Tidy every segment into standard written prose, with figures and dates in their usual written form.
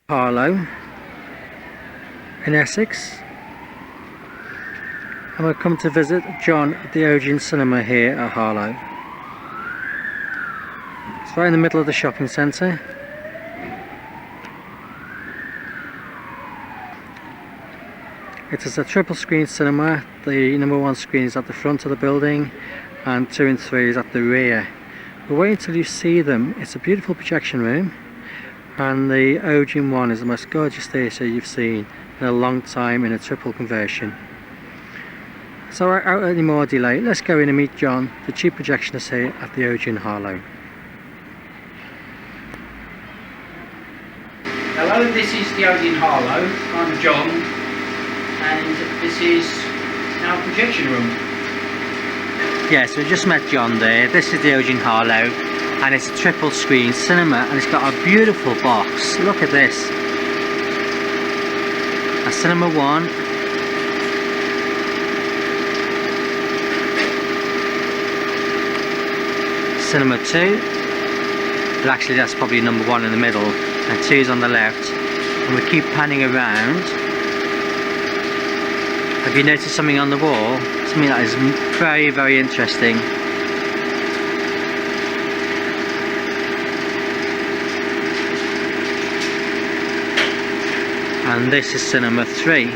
Harlow in Essex, and we've come to visit John at the Odeon cinema here at Harlow. It's right in the middle of the shopping centre. It is a triple screen cinema. The number 1 screen is at the front of the building and 2 and 3 is at the rear. But wait until you see them. It's a beautiful projection room, and the Odeon one is the most gorgeous theatre you've seen in a long time in a triple conversion. So without any more delay, let's go in and meet John, the chief projectionist here at the Odeon Harlow. Hello, this is the Odeon Harlow. I'm John, and this is our projection room. Yes, we just met John there. This is the Odeon Harlow, and it's a triple screen cinema, and it's got a beautiful box. Look at this. A Cinema 1, Cinema 2, but actually that's probably number 1 in the middle, and 2 is on the left, and we keep panning around. Have you noticed something on the wall? Something that is very, very interesting. And this is Cinema 3.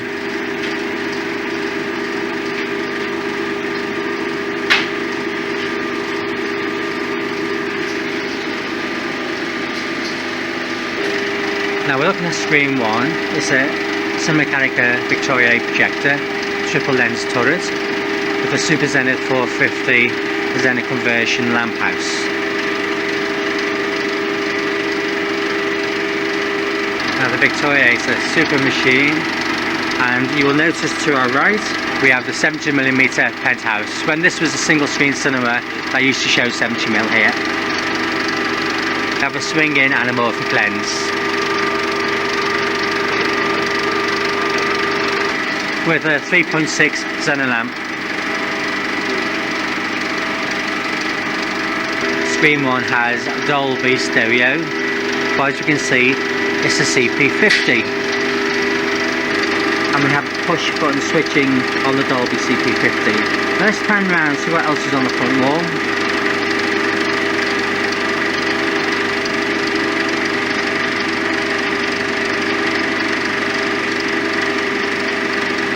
Now we're looking at screen 1. It's a Cinemacanica Victoria projector, triple lens turret with a Super Zenith 450 Zenith conversion lamp house. Now the Victoria is a super machine, and you will notice to our right we have the 70mm penthouse. When this was a single screen cinema, I used to show 70mm here. We have a swing-in anamorphic lens with a 3.6 Xenon lamp. Screen 1 has Dolby stereo, but as you can see it's a CP50, and we have push button switching on the Dolby CP50. Now let's pan round and see what else is on the front wall.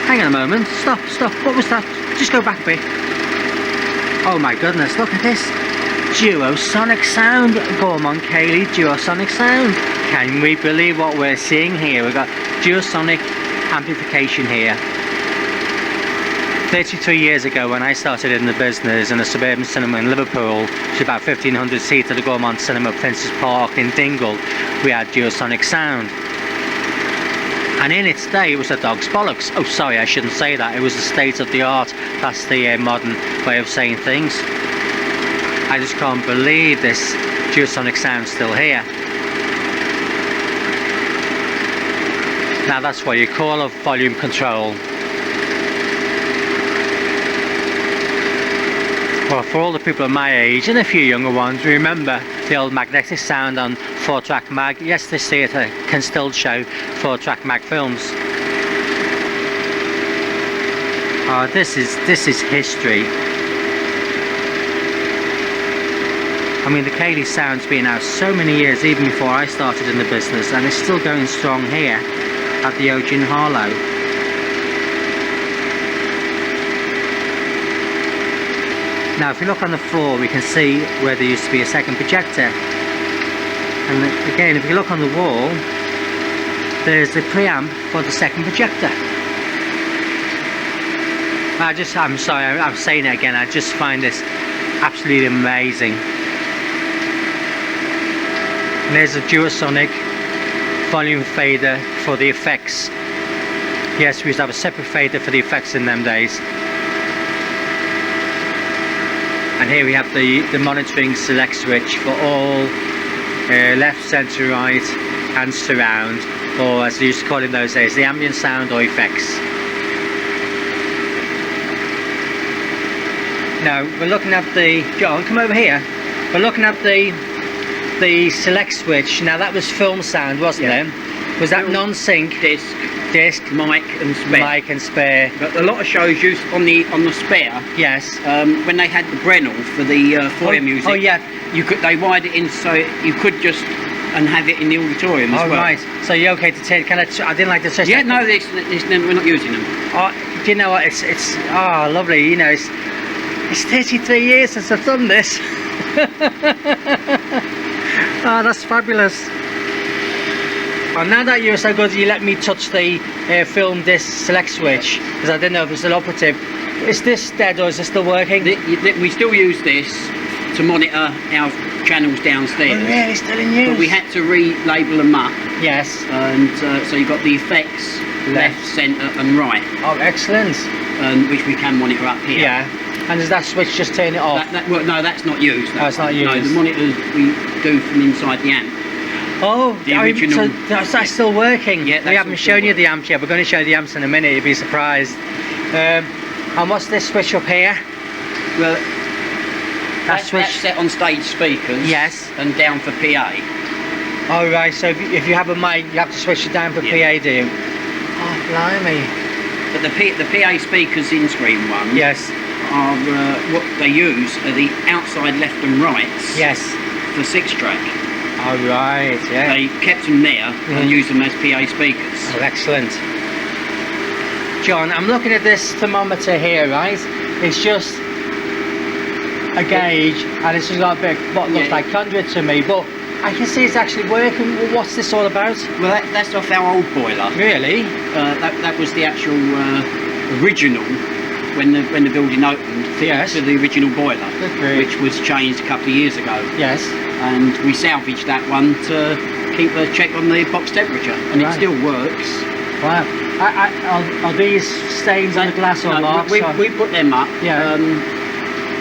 Hang on a moment, stop, what was that? Just go back a bit. Oh my goodness, look at this. Duosonic sound. Go on Kaylee, duosonic sound. Can we believe what we're seeing here? We've got duosonic amplification here. 33 years ago, when I started in the business in a suburban cinema in Liverpool, which is about 1500 seats at the Gormont Cinema Prince's Park in Dingle, we had duosonic sound. And in its day it was a dog's bollocks. Oh sorry, I shouldn't say that. It was the state of the art. That's the modern way of saying things. I just can't believe this duosonic sound still here. Now that's what you call a volume control. Well, for all the people of my age and a few younger ones, remember the old magnetic sound on 4-track mag. Yes, this theatre can still show 4-track mag films. Oh, this is history. I mean, the Kaylee sound's been out so many years, even before I started in the business, and it's still going strong here at the Odeon Harlow. Now if you look on the floor, we can see where there used to be a second projector, and again if you look on the wall, there's the preamp for the second projector. I'm sorry, I'm saying it again, I just find this absolutely amazing. And there's a duosonic volume fader for the effects. Yes, we used to have a separate fader for the effects in them days. And here we have the monitoring select switch for all left, centre, right and surround, or as they used to call it in those days, the ambient sound or effects. Now we're looking at the, John, come over here. We're looking at the select switch. Now that was film sound, wasn't it? Was that non-sync? Disc, Disc, mic and spare. mic and spare. But a lot of shows used on the spare. Yes. When they had the Brennel for the foyer music. Oh yeah. They wired it in so you could just and have it in the auditorium as well. Right. So you're okay to take? Can I didn't like the touch. Yeah, no, we're not using them. Oh, do you know what? It's lovely. You know, it's 33 years since I've done this. Oh, that's fabulous. And now that you're so good, you let me touch the film disc select switch, because I didn't know if it's still operative. Is this dead or is it still working? We still use this to monitor our channels downstairs. Oh, really? Still in use? But we had to relabel them up. Yes. And so you've got the effects left, centre and right. Oh, excellent. Which we can monitor up here. Yeah. And does that switch just turn it off? Well, no, that's not used. No, it's not used. No, the monitors we do from inside the amp. Oh, the original. So that's still working. Yeah, we haven't shown you the amps yet. We're going to show you the amps in a minute. You'll be surprised. And what's this switch up here? Well, that's set on stage speakers. Yes. And down for PA. Oh right. So if you have a mic, you have to switch it down for PA, do you? Oh, blimey. But the PA speakers in screen one. Yes. Are what they use are the outside left and rights. Yes. For 6-track. Oh right, yeah. They kept them there and used them as PA speakers. Oh, excellent. John, I'm looking at this thermometer here, right? It's just a gauge, and it's just got a bit what looks like conduit to me, but I can see it's actually working. What's this all about? Well, that's off our old boiler. Really? That was the actual original. When the building opened, to the original boiler, which was changed a couple of years ago. Yes. And we salvaged that one to keep a check on the box temperature, and it still works. Wow. Are these stains on the glass or marks? We put them up. Yeah.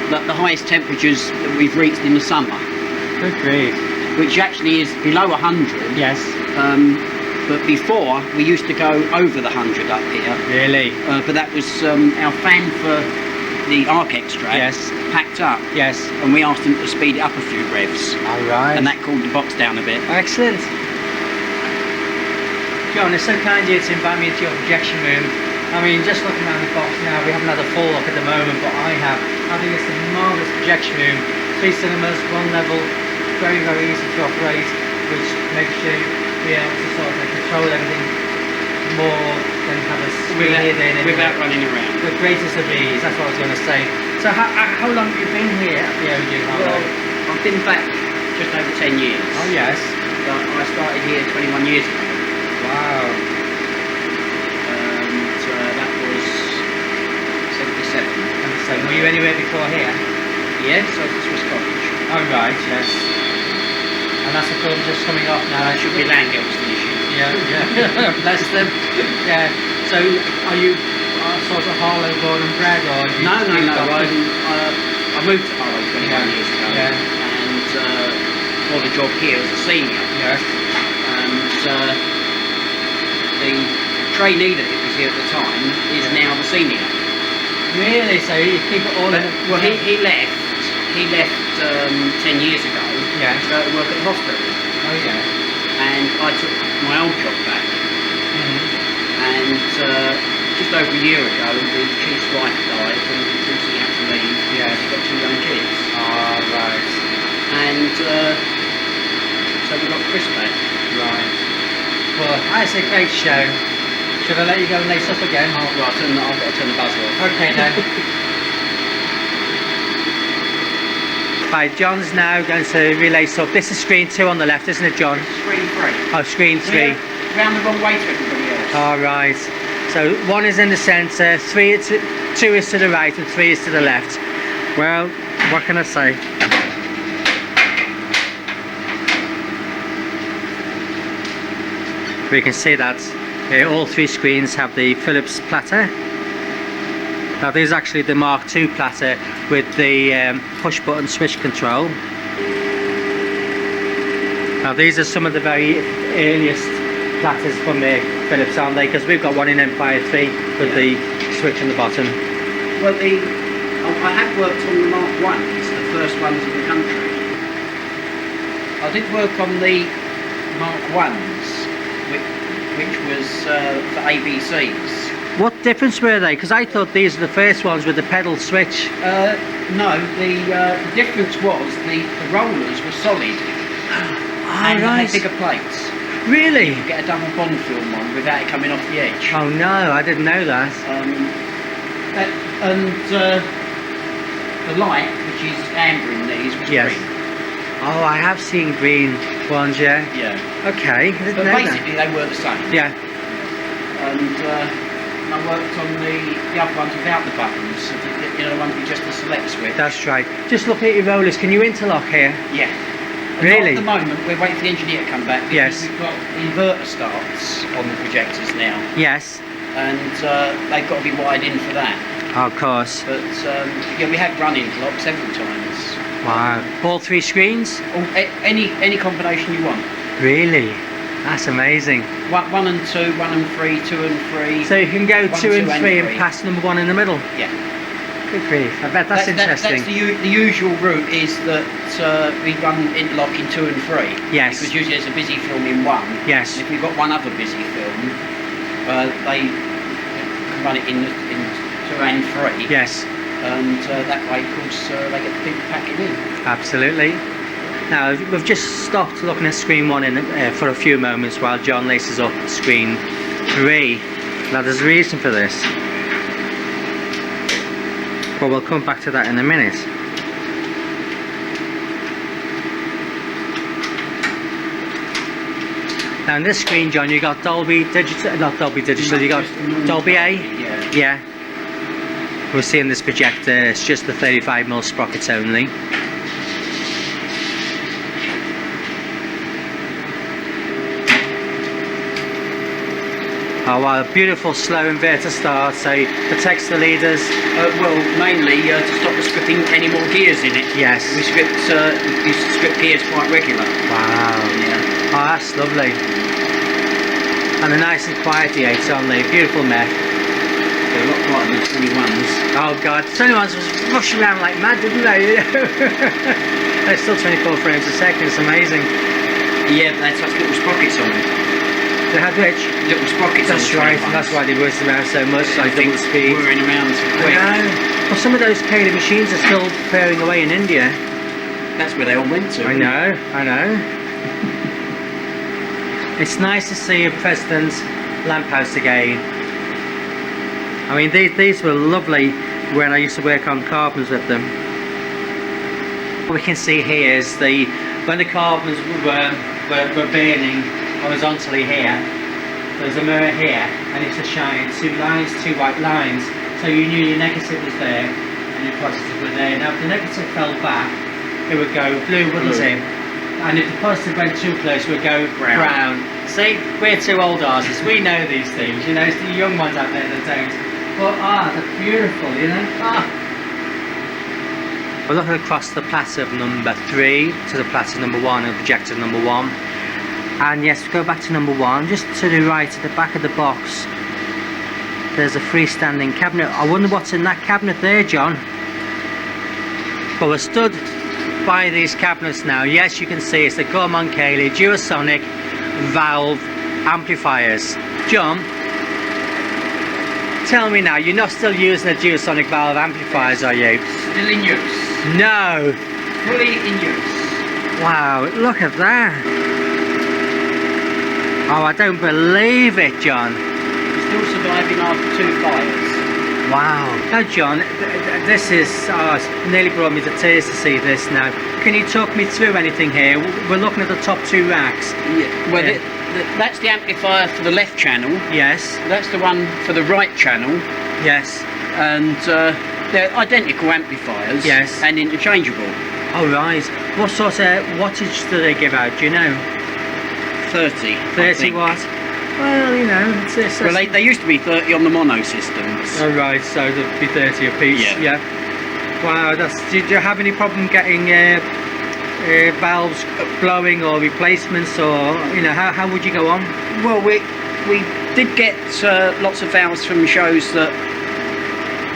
The highest temperatures that we've reached in the summer. Good grief. Which actually is below 100. Yes. But before, we used to go over the 100 up here. Really? But that was our fan for the arc extract. Yes. Packed up. Yes. And we asked them to speed it up a few revs. All right. And that cooled the box down a bit. Excellent. John, it's so kind of you to invite me into your projection room. I mean, just looking around the box now, we haven't had a full look at the moment, but I have. I think it's a marvellous projection room. 3 cinemas, 1 level, very, very easy to operate, which makes you be able to sort of control everything more than have a screen here then. Without running around. The greatest of ease, that's what I was going to say. So how long have you been here at the Odeon, Harlow? Well, I've been back just over 10 years. Oh yes. But I started here 21 years ago. Wow. And that was 77. So were you anywhere before here? Yes, I was at Swiss Cottage. Oh right, yes. And that's the film just coming off now. That should be Langel's issue. Yeah, yeah. Bless them. Yeah. So are you sort of Harlow born and bred, or? No. I moved to Harlow 21 years ago. Yeah. And for the job here as a senior. Yes. And the trainee that was here at the time is now the senior. Really? So you keep it all in? Well, he left. He left 10 years ago. Yeah. To go to work at the hospital. Oh yeah. And I took my old job back. And just over a year ago, the chief's wife died, and unfortunately had to leave. Yeah. She's got 2 young kids. Oh right. And so we got Chris back. Right. Well, that's a great show. Should I let you go and lace up again? Oh, well, I've got to turn the buzzer off. Okay then. Right, John's now going to relace up. This is screen 2 on the left, isn't it, John? Screen 3. Oh, screen 3. We're round the wrong way to everybody else. All right. So 1 is in the centre, 2 is to the right, and 3 is to the left. Well, what can I say? We can see that all 3 screens have the Philips platter. Now this is actually the Mark II platter with the push button switch control. Now these are some of the very earliest platters from the Philips, aren't they? Because we've got one in Empire 3 with the switch on the bottom. Well, I have worked on the Mark I's, the first ones in the country. I did work on the Mark I's, which was for ABCs. What difference were they? Because I thought these were the first ones with the pedal switch. No, the difference was the rollers were solid and they had bigger plates. Really? You could get a double bond film on without it coming off the edge. Oh no, I didn't know that. The light, which is amber in these, was Yes. green. Oh, I have seen green ones, yeah. Yeah. Okay, I didn't But know basically they were the same. that. Yeah. And I worked on the other ones without the buttons, you know, the ones with just the select switch. That's right. Just looking at your rollers, can you interlock here? Yeah. And Really? At the moment, we're waiting for the engineer to come back because Yes. we've got inverter starts on the projectors now, Yes. and they've got to be wired in for that. Oh, of course. But yeah, we had run-in clocks several times. Wow. All 3 screens? Any combination you want. Really? That's amazing. 1 and 2, 1 and 3, 2 and 3. So you can go 1, 2 and 3 and 3. pass number 1 in the middle? Yeah. Good grief. I bet that's interesting. That's the usual route is that we run interlock in 2 and 3. Yes. Because usually there's a busy film in 1. Yes. And if we've got one other busy film, they can run it in 2 and 3. Yes. And that way, of course, they get the people packing in. Absolutely. Now, we've just stopped looking at screen 1 for a few moments while John laces up screen 3. Now, there's a reason for this. But we'll come back to that in a minute. Now, in this screen, John, you got Dolby Digital, not Dolby Digital, you got Dolby A? Yeah. Yeah. We're seeing this projector, it's just the 35mm sprockets only. Oh wow, a beautiful slow inverter start, so it protects the leaders. Well, mainly to stop us stripping any more gears in it. Yes. We used to strip gears quite regular. Wow. Yeah. Oh, that's lovely. And a nice and quiet D8 on the beautiful mech. They're a lot quieter than 21s. Oh god, 21s was rushing around like mad, didn't they? They're still 24 frames a second, it's amazing. Yeah, they had such little sprockets on them. They had which? Little sprockets on That's the right, 21s. and that's why they whizzed around so much, like double speed. Whirring around so quick. I know. Well, some of those Caleb machines are still pairing away in India. That's where they all went to. I know, I know. It's nice to see a president's lamppost again. I mean, these were lovely when I used to work on carbons with them. What we can see here is when the carbons were burning horizontally here, there's a mirror here, and it's a shine 2 lines, 2 white lines, so you knew your negative was there and your positive were there. Now if the negative fell back, it would go blue, wouldn't it? And if the positive went too close, it would go brown. See, we're 2 old artists, we know these things, you know, it's the young ones out there that don't. But they're beautiful, you know. We're looking across the platter of number 3 to the platter number 1 and projector number 1. And yes, go back to number 1, just to the right at the back of the box. There's a freestanding cabinet. I wonder what's in that cabinet there, John. Well, we're stood by these cabinets now. Yes, you can see it's the Gorman Cayley Duosonic valve amplifiers. John, tell me now, you're not still using the Duosonic valve amplifiers, are you? Still in use. No! Fully in use. Wow, look at that! Oh, I don't believe it, John. Still surviving after 2 fires. Wow. Now, John, this is it's nearly brought me to tears to see this now. Can you talk me through anything here? We're looking at the top 2 racks. Yeah. Well, Yeah. that's the amplifier for the left channel. Yes. That's the one for the right channel. Yes. And they're identical amplifiers. Yes. And interchangeable. Oh, right. What sort of wattage do they give out? Do you know? 30. 30 watt? Well, you know, it's Well, they used to be 30 on the mono systems. oh, right, so there'd be 30 a piece. Yeah. Wow, do you have any problem getting valves blowing or replacements, or, you know, how would you go on? Well, we did get lots of valves from shows that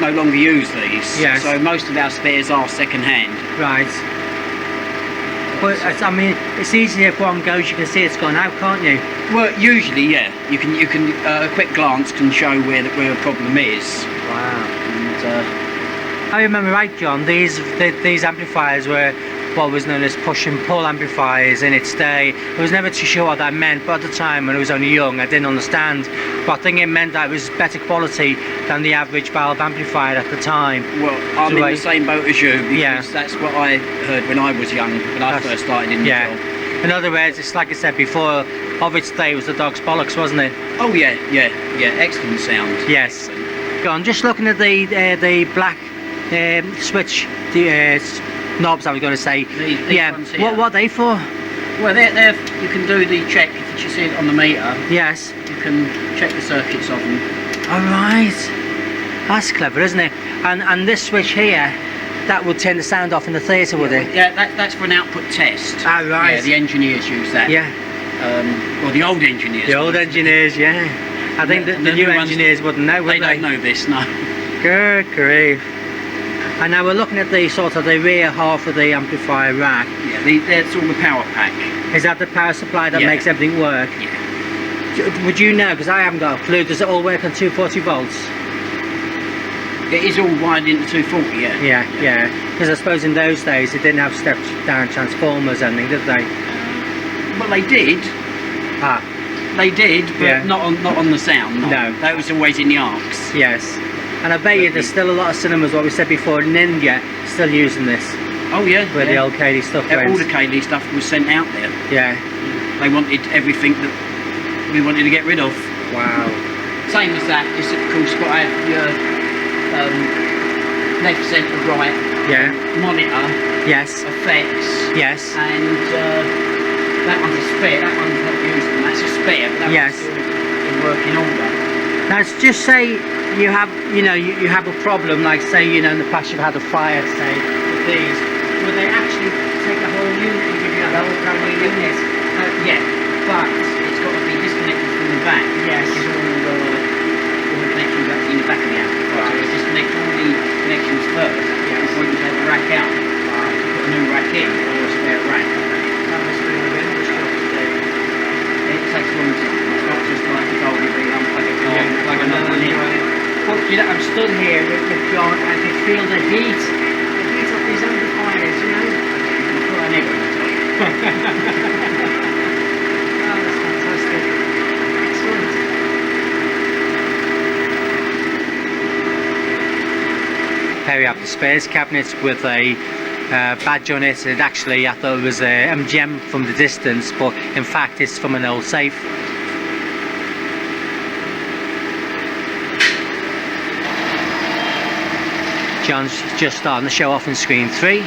no longer use these. Yes. So most of our spares are second hand. Right. But I mean, it's easy if one goes, you can see it's gone out, can't you? Well, usually, yeah. You can a quick glance can show where a problem is. Wow. And, I remember right, John, these amplifiers were what was known as push and pull amplifiers in its day. I was never too sure what that meant, but at the time when I was only young I didn't understand. But I think it meant that it was better quality than the average valve amplifier at the time. well, I'm in the same boat as you, because that's what I heard when I was young, when I first started in the job. In other words, it's like I said before, of its day was the dog's bollocks, wasn't it? Oh yeah, excellent sound. Yes. Go on, just looking at the black switch, the knobs I was going to say. These ones here. What are they for? Well, they're you can do the check if you see it on the meter. Yes. You can check the circuits of them. Alright. That's clever, isn't it? And this switch here, that would turn the sound off in the theatre, would it? Yeah, that's for an output test. Ah, right. Yeah, the engineers use that. Yeah. Well, the old engineers. The old engineers, yeah. I think the new engineers wouldn't know, would they? They don't know this, no. Good grief. And now we're looking at the sort of the rear half of the amplifier rack. Yeah, that's all the power pack. Is that the power supply that makes everything work? Yeah. Would you know? Because I haven't got a clue. Does it all work on 240 volts? It is all wired into 240, yeah. Yeah. Because I suppose in those days they didn't have step down transformers or anything, did they? Well, they did. Ah. They did, but not on the sound. No. That was always in the arcs. Yes. And I bet you there's still a lot of cinemas, what we said before, Ninja, still using this. Oh yeah. Where the old Kaylee stuff went. All the Kaylee stuff was sent out there. Yeah. They wanted everything that we wanted to get rid of. Wow. Same as that, it's of course got to have your left, centre, right. Yeah. Monitor. Yes. Effects. Yes. And that one's a spare, that one's not used, and that's a spare, but that one's still in working order. Now just say you have, you have a problem, like say, in the past you've had a fire, say, with these. Would they actually take a whole unit and give you a whole brand new unit? Yeah, but it's got to be disconnected from the back. Yes. It's all the connections actually in the back of the amplifier. So disconnect all the connections first before you can take the rack out. Put a new rack in or a spare rack. That must be a bit of a job to do. It takes a long time. It's not just like a gold, you unplug it, plug another one in. Well, I'm stood here with John and I can feel the heat. The heat of these amplifiers, Put an egg on the top. Oh, that's fantastic. Excellent. Here we have the spares cabinets with a badge on it. It actually, I thought it was a MGM from the distance, but in fact it's from an old safe. John's just starting to show off on screen 3.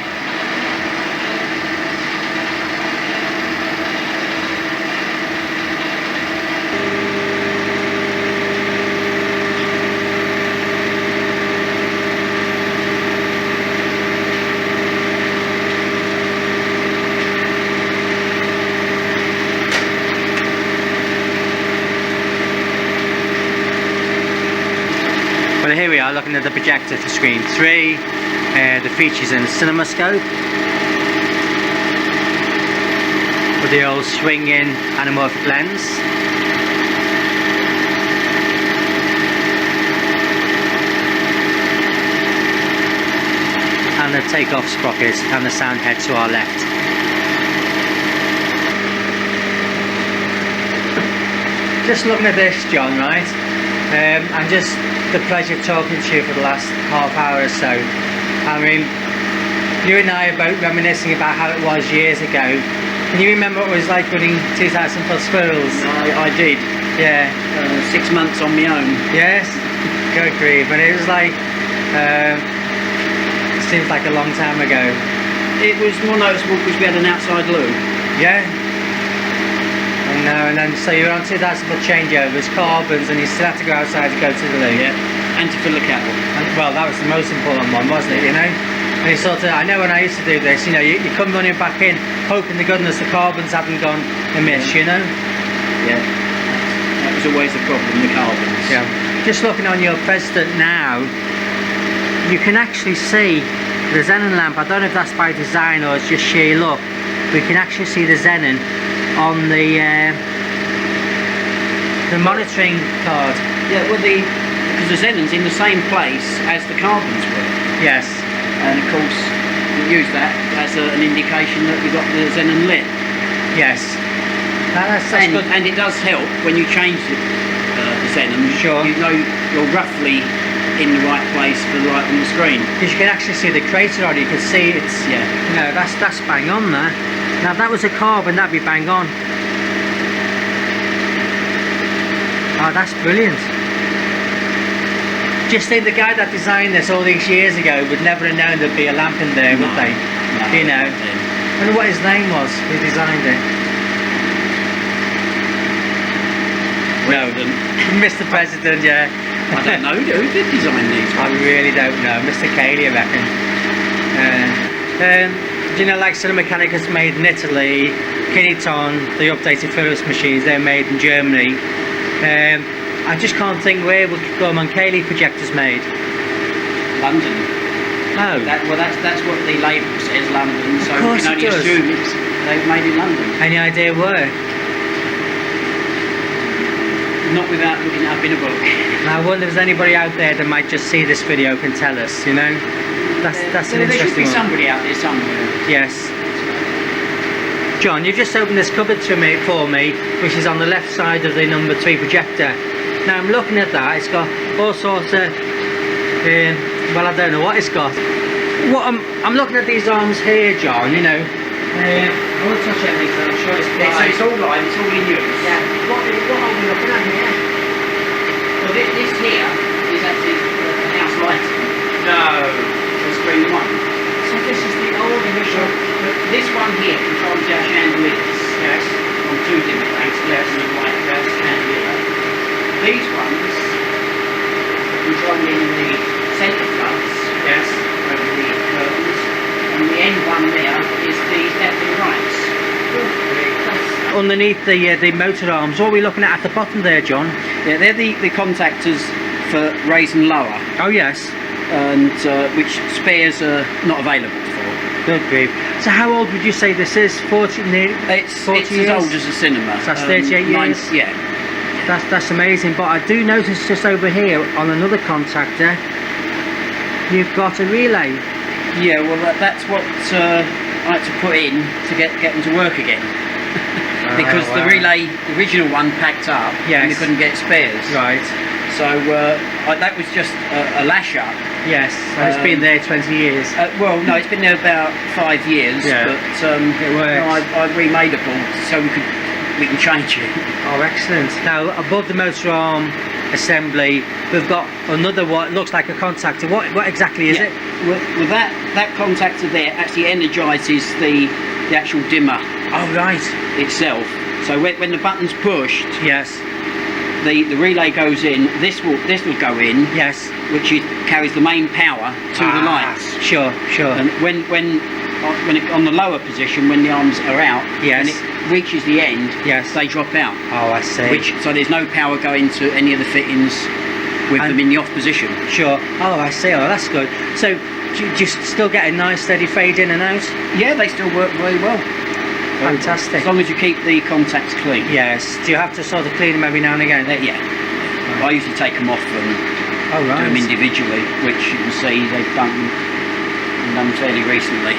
Well, here we are looking at the projector for screen 3, the features in CinemaScope with the old swinging anamorphic lens. And the takeoff sprocket and the sound head to our left. Just looking at this, John, right? And just the pleasure of talking to you for the last half hour or so. I mean, you and I are both reminiscing about how it was years ago. Can you remember what it was like running 2,000 foot spools? I did. Yeah. 6 months on my own. Yes. Good grief. And it was like, it seems like a long time ago. It was more noticeable because we had an outside loo. Yeah. And then so you're on 2,000 foot changeovers, carbons, and you still have to go outside to go to the loo. Yeah. And to fill the kettle. And, well, that was the most important one, wasn't it? And you sort of, I know when I used to do this, you come running back in, hoping to goodness the carbons haven't gone amiss, Yeah. That was always the problem, the carbons. Yeah. Just looking on your President now, you can actually see the xenon lamp. I don't know if that's by design or it's just sheer luck. we can actually see the xenon on the monitoring card. Yeah, well, because the xenon's in the same place as the carbons were. Yes. And of course, you use that as an indication that you've got the xenon lit. Yes. That's good. And it does help when you change the xenon. Sure. You know you're roughly in the right place for the light on the screen. Because you can actually see the crater on it. You can see it's, yeah. You know, that's bang on there. Now if that was a carbon, that'd be bang on. Oh, that's brilliant. Just think the guy that designed this all these years ago would never have known there'd be a lamp in there, would they? No. You know. I wonder what his name was, who designed it. Weldon. Mr. President, yeah. I don't know, who did design these I ones? really don't know. Mr. Cayley, I reckon. Do you know, like Cinemechanic is made in Italy, Kineton, the updated Philips machines, they're made in Germany. I just can't think where Gorman Cayley projectors made. London. Oh. Well, that's what the label says, London. So Of course we can only it does. assume they've made in London. Any idea where? Not without looking it up in a book. I wonder if there's anybody out there that might just see this video can tell us, you know? That's an There should interesting be one. somebody out there somewhere. Yes. John, you've just opened this cupboard for me, which is on the left side of the number 3 projector. Now I'm looking at that, it's got all sorts of, well, I don't know what it's got. What I'm looking at these arms here, John, you know. I won't touch anything, I'm sure it's It's all live, it's all in use. Yeah. What are we looking at here? Well, this here is actually a house lighting. No. The screen one. So this is the old initial. This one here controls our chandeliers. Yes. On 2 different things, left and right, left chandelier. These ones controlling the centre flux. Yes. Over the curtains. And the end one there is the left and right. Underneath the motor arms, what are we looking at the bottom there, John? Yeah, they're the contactors for raise and lower. Oh yes. And which spares are not available for. Good grief. So how old would you say this is? 40 It's 40 years? as old as a cinema. So that's 38 years? Yeah. That's amazing, but I do notice just over here on another contactor you've got a relay. Yeah, well that's what I had to put in to get them to work again. Because wow. the relay, the original one packed up, Yes. and you couldn't get spares. Right. So that was just a lash up. Yes, and it's been there 20 years. Well, no, it's been there about 5 years. Yeah. But It works. no, I remade a board so we can change it. Oh, excellent. Now, above the motor arm assembly, we've got another what looks like a contactor. What exactly is it? Well, that contactor there actually energises the actual dimmer Oh, right. itself. So when the button's pushed, Yes. the relay goes in. This will go in, Yes. which carries the main power to the lights. Sure. And when it, on the lower position, when the arms are out, Yes. when it reaches the end, Yes. they drop out. Oh, I see. So there's no power going to any of the fittings with them in the off position. Sure. Oh, I see. Oh, that's good. So, do you just still get a nice steady fade in and out? Yeah, they still work very well. Fantastic. As long as you keep the contacts clean. Yes. Do you have to sort of clean them every now and again? Yeah. I usually take them off and Oh, do them right. individually, which you can see they've done fairly recently.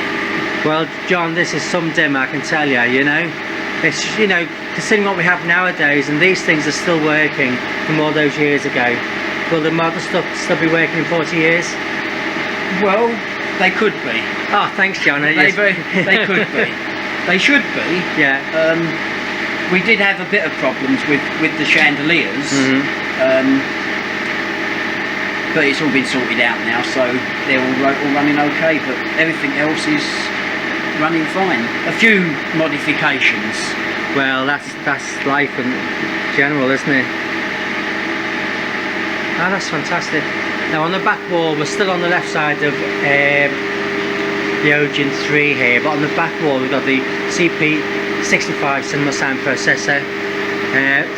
Well, John, this is some dimmer, I can tell you, you know. It's, you know, considering what we have nowadays, and these things are still working from all those years ago. Will the modern stuff still be working in 40 years? Well, they could be. Oh, thanks, John. They could be. They should be. Yeah. We did have a bit of problems with the chandeliers, but it's all been sorted out now, so they're all running okay. But everything else is running fine. A few modifications. Well, that's life in general, isn't it? Oh, that's fantastic. Now on the back wall, we're still on the left side of the Odeon 3 here, but on the back wall we've got the CP65 Cinema Sound Processor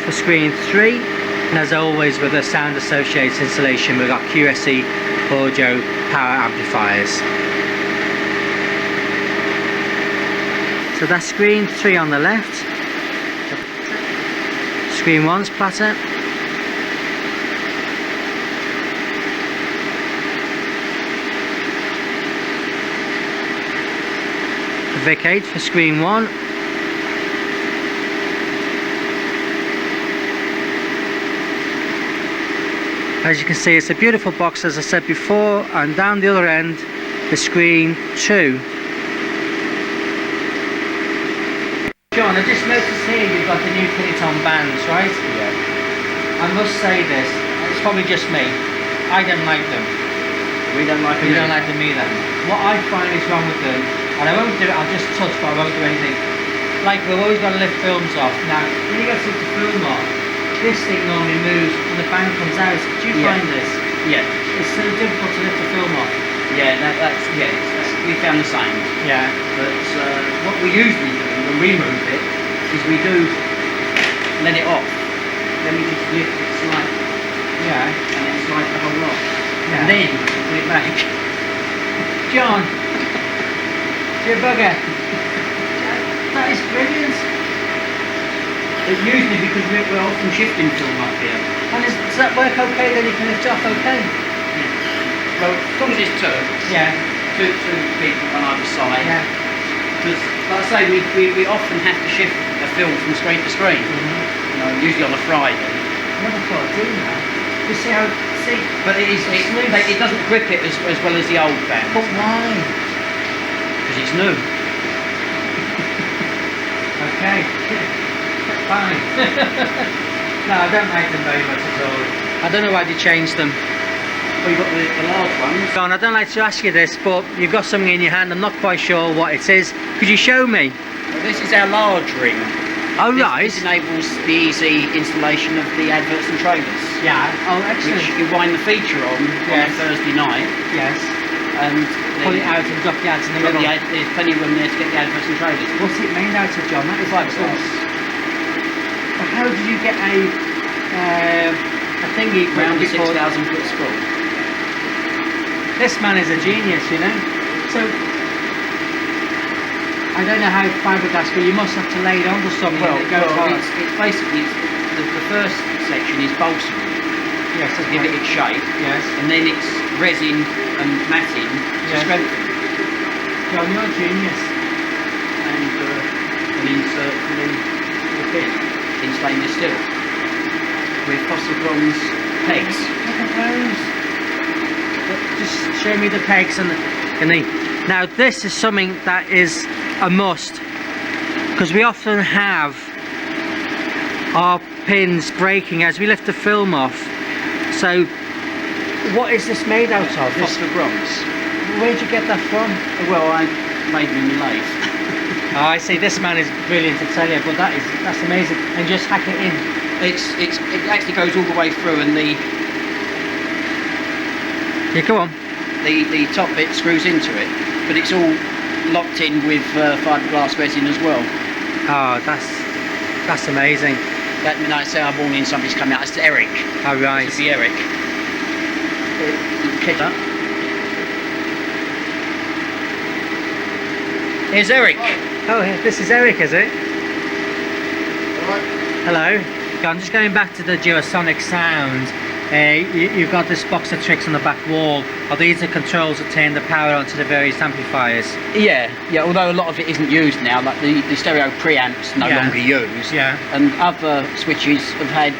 for screen 3, and as always with the sound associated installation we've got QSE audio power amplifiers. So So that's screen 3 on the left. Screen 1's platter. The Vic 8 for screen 1. As you can see, it's a beautiful box, as I said before, and down the other end the screen 2. John, I just noticed here you've got the new Peloton bands, right? Yeah. I must say this, it's probably just me, I don't like them. We don't like them. You don't like them either. What I find is wrong with them, and I won't do it, I'll just touch, but I won't do anything. Like, we've always got to lift films off. Now, when you go to lift the film off, this thing normally moves and the band comes out. Do you find this? Yeah. It's so difficult to lift the film off. Yeah, we found the same. Yeah. But what we usually do when we move it is we do let it off. Then we just lift it slightly. Yeah. And then slide the whole lot. Yeah. And then we put it back. John, you're a bugger. That is brilliant. But usually because we're often shifting film up here. And does that work okay then? You can lift it off okay? Yeah. Well, as long as it's two. Yeah. Two people on either side. Yeah. Because, like I say, we often have to shift a film from screen to screen. You know, usually on a Friday. I never thought of doing that. You see how, but it doesn't grip it as well as the old band. But why? Because it's new. Okay. Fine. No, I don't like them very much at all. I don't know why they changed them. Well, you've got the large ones. John, I don't like to ask you this, but you've got something in your hand. I'm not quite sure what it is. Could you show me? Well, this is our large ring. Oh, right. This enables the easy installation of the adverts and trailers. Yeah. Oh, excellent. Which you wind the feature on a Thursday night. Yes. And pull it out and drop the ads in the middle. There's plenty of room there to get the adverts and trailers. What's it made out of, John? That is fiberglass. Well, how did you get a thingy Around the 6,000 foot scroll. This man is a genius, you know. So I don't know how fiberglass, but you must have to lay it onto something. Well, hard. it's basically the first section is balsam. Yes, to give it its shape. Yes. And then it's resin and matting to strengthen. John, you're a genius. And an insert for the pin in stainless steel with fossil bronze pegs. Look at those. Just show me the pegs and the. Now this is something that is a must, because we often have our pins breaking as we lift the film off. So what is this made out of? Phosphor bronze. Where did you get that from? Well, I made them in the lathe. Oh, I see. This man is brilliant, to tell you, but that's amazing. And just hack it in. It actually goes all the way through, and the go on. The top bit screws into it, but it's all locked in with fiberglass resin as well. Oh, that's amazing. That night say I'm warning somebody's coming out. It's Eric. Oh, right. It's the Eric. Here's Eric. Oh, this is Eric, is it? Alright. Hello. I'm just going back to the Duosonic sound. You've got this box of tricks on the back wall. Are these the controls that turn the power onto the various amplifiers? Yeah. Although a lot of it isn't used now, like the stereo preamps no longer used. Yeah. And other switches have had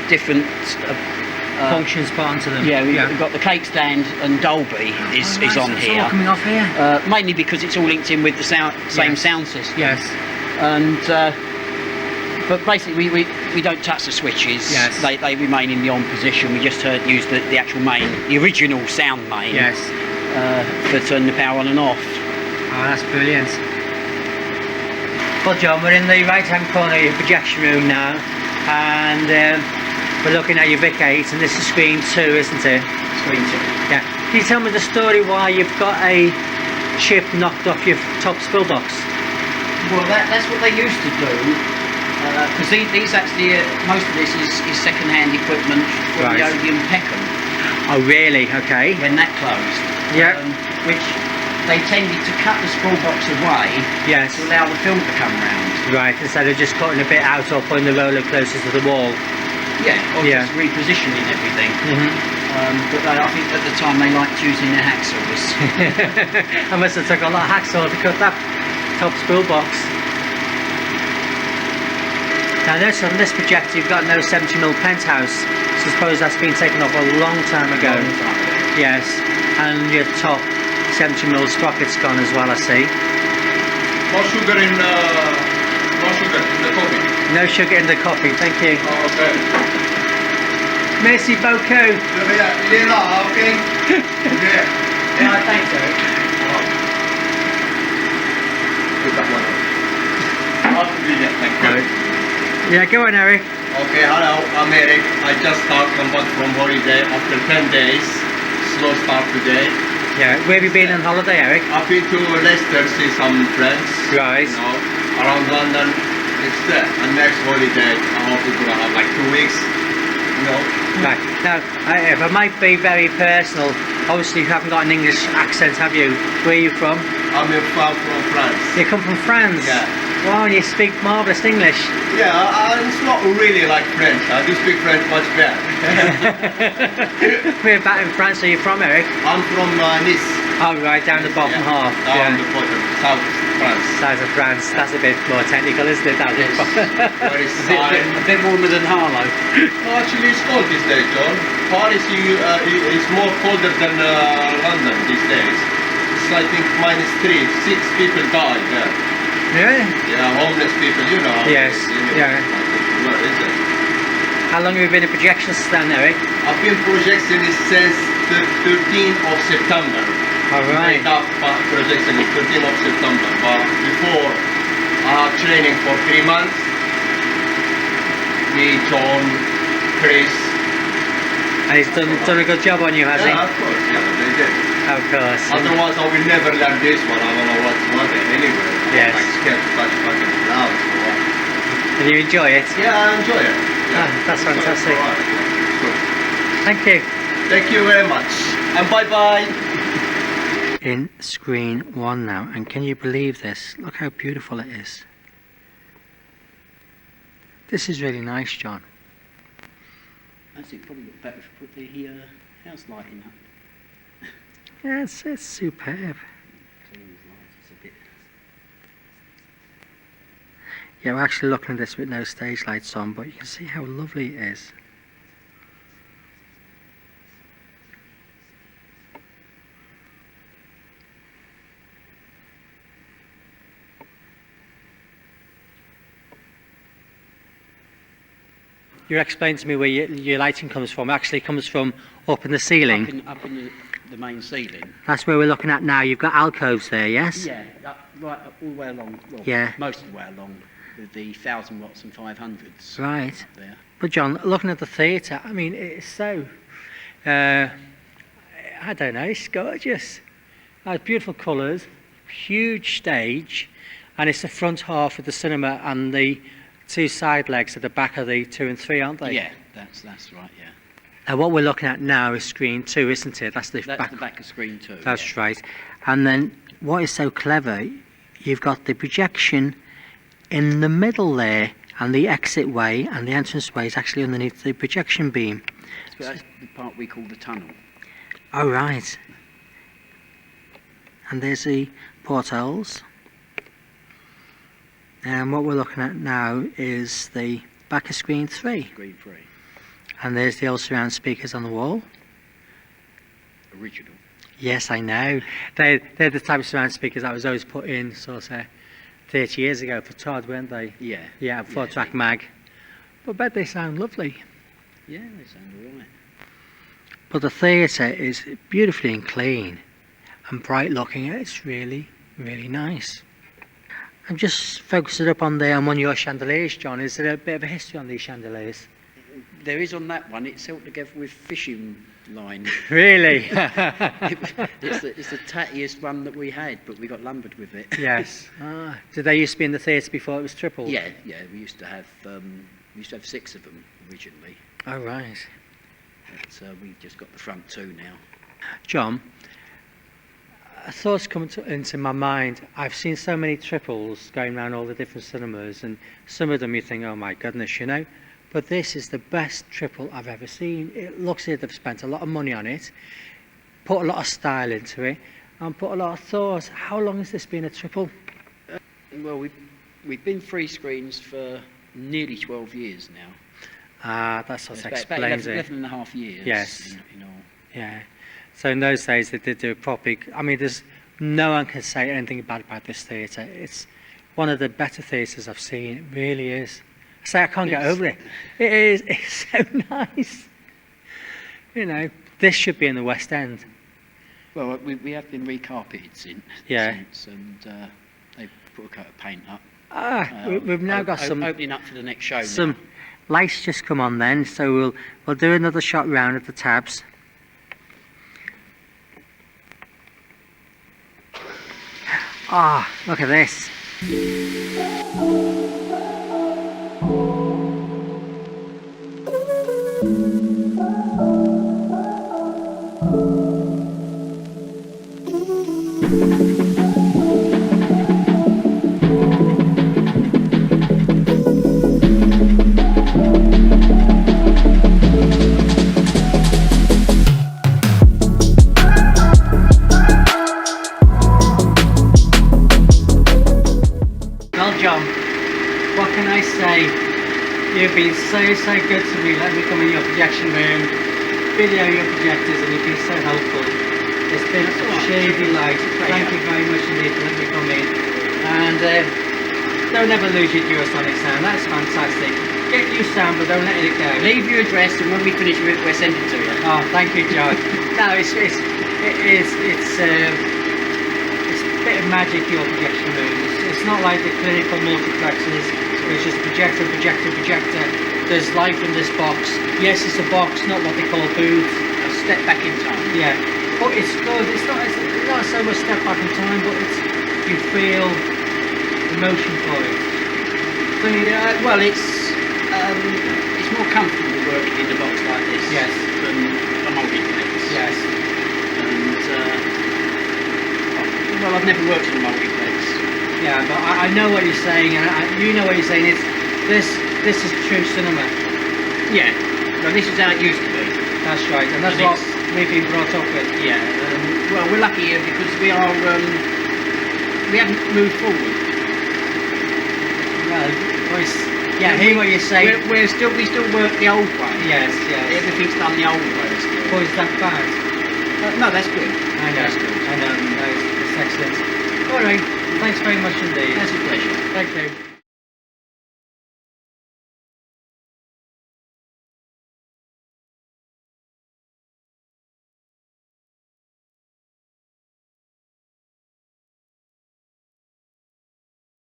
different functions put onto them. Yeah, we've got the cake stand, and Dolby is on it's here. All coming off here. Mainly because it's all linked in with the same sound system. Yes. And but basically we don't touch the switches. Yes. They remain in the on position. We just use the actual main, the original sound main. Yes. To turn the power on and off. Oh, that's brilliant. Well, John, we're in the right-hand corner of your projection room now, and we're looking at your Vic 8, and this is screen 2, isn't it? Screen 2. Yeah. Can you tell me the story why you've got a chip knocked off your top spill box? Well, that's what they used to do. Because these actually, most of this is second-hand equipment from the Odeon Peckham. Oh, really? Okay. When that closed. Yeah. Which they tended to cut the scroll box away Yes. to allow the film to come round. Right, instead of just cutting a bit out or putting the roller closer to the wall. Yeah, or Yeah. just repositioning everything. Mm-hmm. But I think at the time they liked using their hacksaws. I must have took a lot of hacksaw to cut that top spool box. Now notice on this projector you've got no 70mm penthouse, so I suppose that's been taken off a long time ago. Yes, and your top 70mm sprocket's gone as well, I see. More sugar in the coffee. No sugar in the coffee, thank you. Oh, okay. Merci beaucoup. Yeah, il est là, okay? Okay. Yeah, thanks, Eric. Put that one on. Thank you. Yeah, go on, Eric. Okay, hello, I'm Eric. I just come back from holiday after 10 days. Slow start today. Yeah, where have you been on holiday, Eric? I've been to Leicester, see some friends. Right. You know, around London. It's the next holiday. I hope we're gonna have like 2 weeks. You know. Right. Now, if I might be very personal, obviously you haven't got an English accent, have you? Where are you from? I'm from France. You come from France? Yeah. Wow, and you speak marvellous English. Yeah, it's not really like French. I do speak French much better. Where back in France are you from, Eric? I'm from Nice. Oh, right, down the bottom half. Down the bottom, South France. South of France. That's a bit more technical, isn't it? That Yes. Very A bit warmer than Harlow. No, actually, it's cold these days, John. Paris is more colder than London these days. It's I think -3. 6 people died there. Really? Yeah, homeless people, you know. Yes, yeah. Where is it? How long have you been a projectionist then, Eric? I've been projectionist since the 13th of September. All right. Made up projectionist 13th of September. But before, I had training for 3 months. Me, John, Chris. And he's done a good job on you, has he? Yeah, of course, yeah, they did. Of course. Otherwise, I will never learn this one. I don't know what's it anyway. Yes. I'm like scared to touch fucking clouds or what. And you enjoy it? Yeah, I enjoy it. Yeah. Ah, that's fantastic. It's all right, yeah. It's good. Thank you. Thank you very much. And bye-bye. In screen 1 now, and can you believe this? Look how beautiful it is. This is really nice, John. I think probably look better if we put the house lighting up. Yeah, it's superb. It's a bit. Yeah, we're actually looking at this with no stage lights on, but you can see how lovely it is. You explained to me where your lighting comes from. It actually comes from up in the ceiling. Up in the main ceiling. That's where we're looking at now. You've got alcoves there, yes? Yeah, right up all the way along. Well, Yeah. most of the way along with the 1000 watts and 500s. Right. Up there. But John, looking at the theatre, I mean, it's so, I don't know, it's gorgeous. It has beautiful colours, huge stage, and it's the front half of the cinema and the 2 side legs at the back of the 2 and 3, aren't they? Yeah, that's right. Yeah. And what we're looking at now is screen 2, isn't it? That's the That's the back of screen 2. That's yeah. right. And then what is so clever, you've got the projection in the middle there, and the exit way and the entrance way is actually underneath the projection beam. So that's the part we call the tunnel. Oh, right. And there's the portholes. And what we're looking at now is the back of screen 3. Screen 3. And there's the old surround speakers on the wall. Original. Yes, I know. They're the type of surround speakers that was always put in sort of 30 years ago for Todd, weren't they? Yeah. Yeah, 4-track mag. But I bet they sound lovely. Yeah, they sound alright. But the theatre is beautifully and clean and bright looking. It's really, really nice. I'm just focusing up on there on one of your chandeliers, John. Is there a bit of a history on these chandeliers? There is on that one. It's held together with fishing line. Really? It's the tattiest one that we had, but we got lumbered with it. Yes. Ah, did they used to be in the theatre before it was triple? Yeah. We used to have 6 of them originally. Oh, right. But we've just got the front 2 now. John, a thought's come into my mind. I've seen so many triples going around all the different cinemas, and some of them you think, oh my goodness, you know. But this is the best triple I've ever seen. It looks like they've spent a lot of money on it, put a lot of style into it, and put a lot of thought. How long has this been a triple? Well, we've been free screens for nearly 12 years now. Ah, that sort of explains it. 11 and a half years. Yes. In all. Yeah. So in those days they did do a proper. I mean, there's no one can say anything bad about this theatre. It's one of the better theatres I've seen. It really is. I say I can't get over it. It is. It's so nice. You know, this should be in the West End. Well, we have been recarpeted since, and they put a coat of paint up. We've now got some opening up for the next show. Some lights just come on then, so we'll do another shot round of the tabs. Ah, look at this. John, what can I say? You've been so good to me. Let me come in your projection room, video your projectors, and you've been so helpful. It's been a shady light. Thank you very much indeed for letting me come in. And don't ever lose your Durasonic sound. That's fantastic. Get your sound, but don't let it go. Leave your address, and when we finish with it, we'll send it to you. Oh, thank you, John. No, it's a bit of magic, your projection room. It's not like the clinical multiplexes where it's just projector. There's life in this box. Yes, it's a box, not what they call booths. A step back in time. Yeah, but it's good. It's not so much step back in time, but you feel emotion for it. Well, it's more comfortable working in a box like this. Yes. Than a multiplex. Yes. And well, I've never worked in a multiplex. Yeah, but I know what you're saying, and you know what you're saying. This is true cinema. Yeah. Well, this is how it used to be. That's right, and that's what we've been brought up with. Yeah. Well, we're lucky here because we haven't moved forward. Well, yeah, I hear what you're saying. We still work the old way. Yes. Everything's done the old way still. Or is that bad? No, that's good. I know. That's good. I know. That's excellent. All right. Thanks very much indeed. That's a pleasure. Thank you.